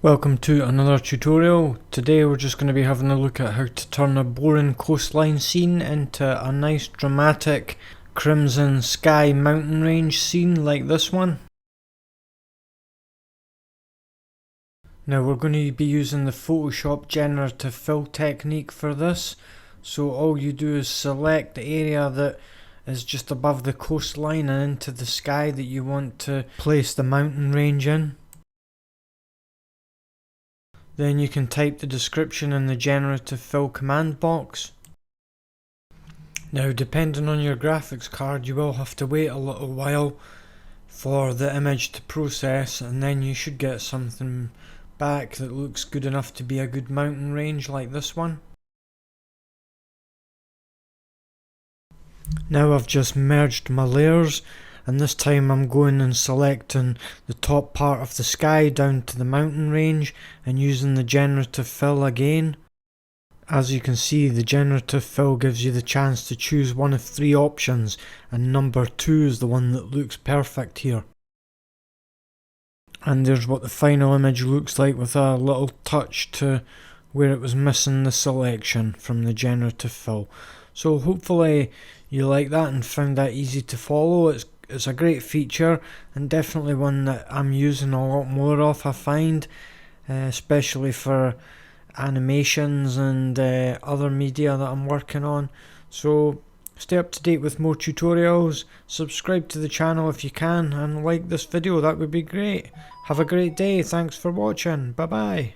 Welcome to another tutorial. Today we're just going to be having a look at how to turn a boring coastline scene into a nice dramatic crimson sky mountain range scene like this one. Now we're going to be using the Photoshop generative fill technique for this. So all you do is select the area that is just above the coastline and into the sky that you want to place the mountain range in. Then you can type the description in the generative fill command box. Now depending on your graphics card, you will have to wait a little while for the image to process, and then you should get something back that looks good enough to be a good mountain range like this one. Now I've just merged my layers, and this time I'm going and selecting the top part of the sky down to the mountain range and using the generative fill again. As you can see, the generative fill gives you the chance to choose one of three options, and number 2 is the one that looks perfect here. And there's what the final image looks like, with a little touch to where it was missing the selection from the generative fill. So hopefully you like that and found that easy to follow. It's a great feature, and definitely one that I'm using a lot more of, I find, especially for animations and other media that I'm working on. So stay up to date with more tutorials, subscribe to the channel if you can, and like this video, that would be great. Have a great day, thanks for watching, bye bye.